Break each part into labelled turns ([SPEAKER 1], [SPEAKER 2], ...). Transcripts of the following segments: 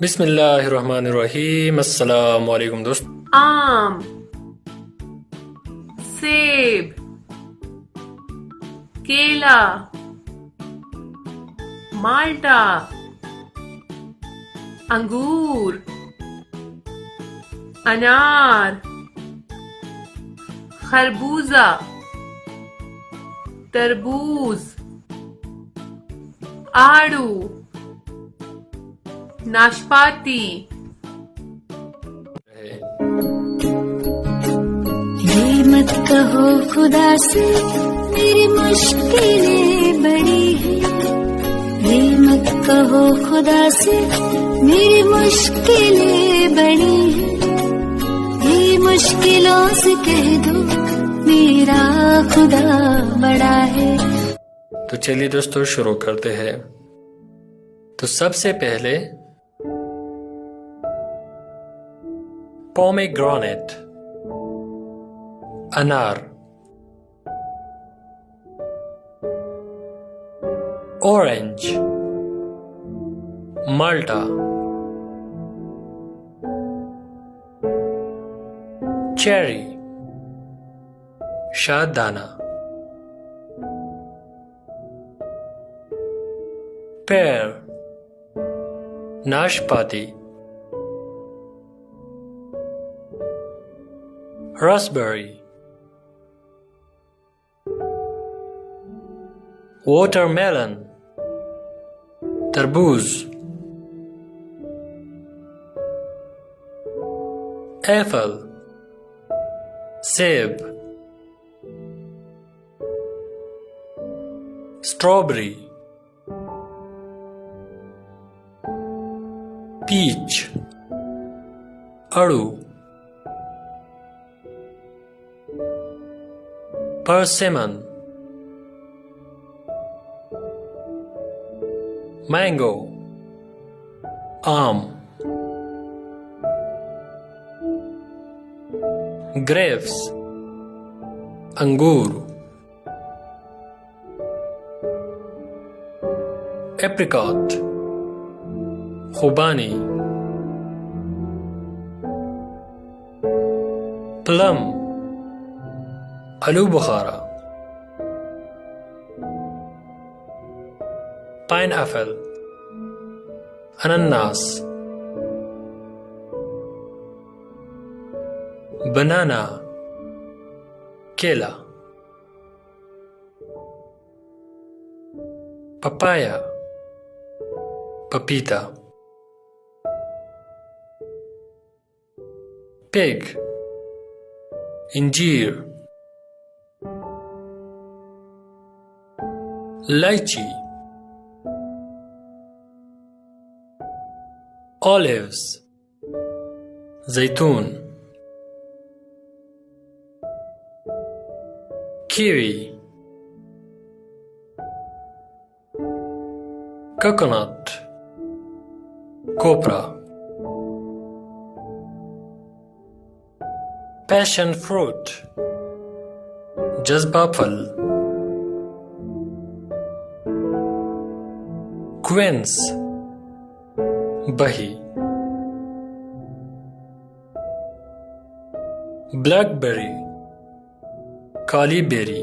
[SPEAKER 1] बिस्मिल्लाहिर्रहमानिर्रहीम। अस्सलाम वालेकुम दोस्त।
[SPEAKER 2] आम, सेब, केला, माल्टा, अंगूर, अनार, खरबूजा, तरबूज, आड़ू, नाशपाती।
[SPEAKER 3] ये मत कहो खुदा से मेरी मुश्किलें बड़ी हैं, ये मत कहो खुदा से मेरी मुश्किलें बड़ी हैं, ये मुश्किलों से कह दो मेरा खुदा बड़ा है।
[SPEAKER 1] तो चलिए दोस्तों शुरू करते हैं। तो सबसे पहले पोमेग्रेनेट अनार, ऑरेंज माल्टा, चेरी शाहदाना, पेयर नाशपाती, raspberry, watermelon तरबूज, एप्पल सेब, स्ट्रॉबेरी, पीच अड़ू, परसिमन, मैंगो आम, ग्रेप्स अंगूर, एप्रिकॉट खुबानी, प्लम आलू बुखारा, पाइनएप्पल अनानास, बनाना केला, पपाया पपीता, पिग इंजीर, लाइची, ऑलिव्स जैतून, कीवी, कोकोनट कोपरा, पैशन फ्रूट जज्बा फल, क्विंस बही, ब्लैकबेरी काली बेरी,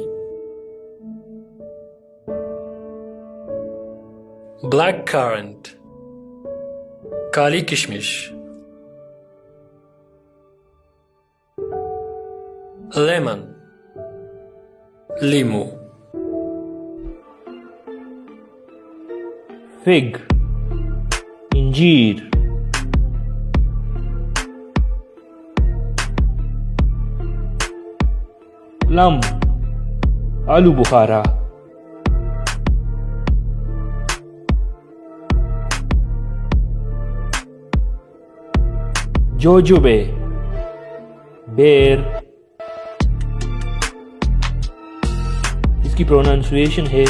[SPEAKER 1] ब्लैक करंट काली किशमिश, लेमन लीमू,
[SPEAKER 4] फिग इंजीर, प्लम आलू बुखारा, जोजोबे बेर, इसकी प्रोनाउंसिएशन है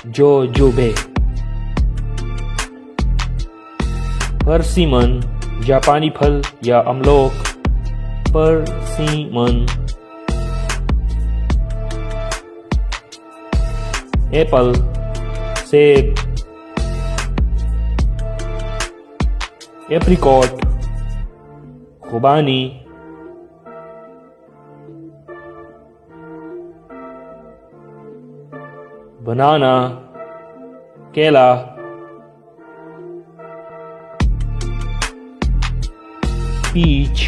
[SPEAKER 4] जोजोबे, परसिमन जापानी फल या अमलोक परसिमन, एप्पल सेब, एप्रिकॉट, खुबानी, बनाना, केला, पीच,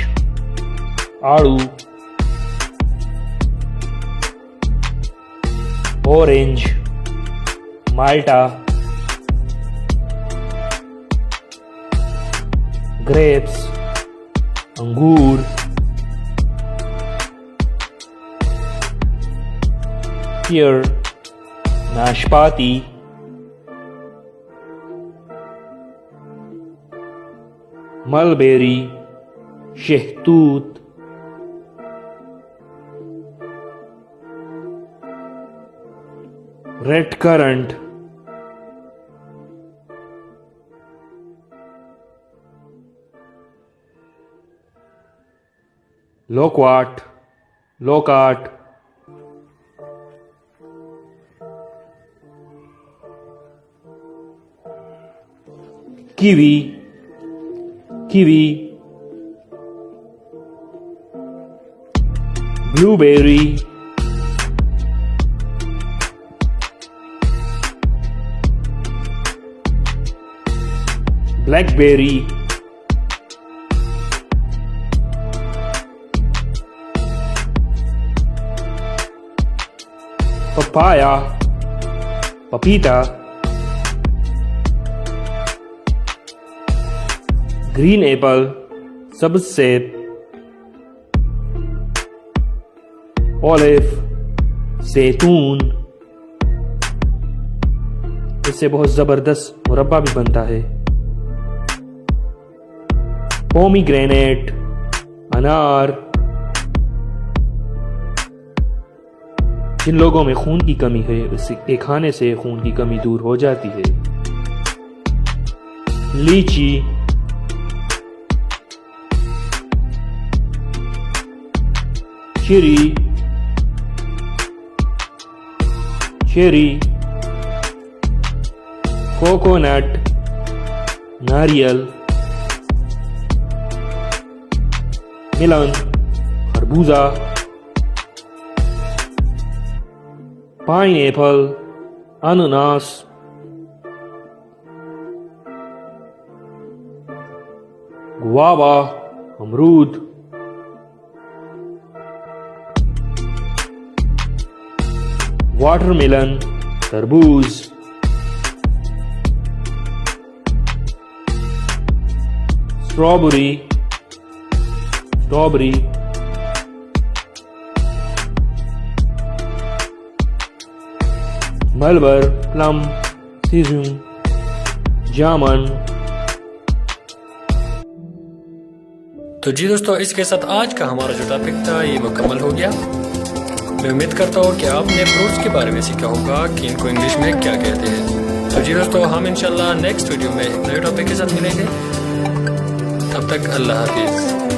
[SPEAKER 4] आड़ू, ऑरेंज, माल्टा, ग्रेप्स, अंगूर, पियर, नाशपाती, मलबेरी, शहतूत, red current, loquat, loquat, kiwi, kiwi, blueberry, blackberry, papaya, पपीता, ग्रीन एप्पल, सब्ज सेब, ऑलिव, जैतून, इससे बहुत जबरदस्त मुरब्बा भी बनता है। पोमीग्रेनेट, अनार, जिन लोगों में खून की कमी है उसके खाने से खून की कमी दूर हो जाती है। लीची, चेरी, चेरी, कोकोनट, नारियल, मिलन, खरबूजा, पाइनएप्पल, अनानास, गुआवा, अमरूद, वाटरमेलन, तरबूज, स्ट्रॉबेरी, मलबर, प्लम, सीजम, जामन।
[SPEAKER 1] तो जी दोस्तों, इसके साथ आज का हमारा जो टॉपिक था ये मुकम्मल हो गया। मैं उम्मीद करता हूँ कि आपने फ्रूट्स के बारे में सीखा होगा कि इनको इंग्लिश में क्या कहते हैं। तो जी दोस्तों, हम इंशाल्लाह नेक्स्ट वीडियो में एक नए टॉपिक के साथ मिलेंगे। तब तक अल्लाह हाफिज़।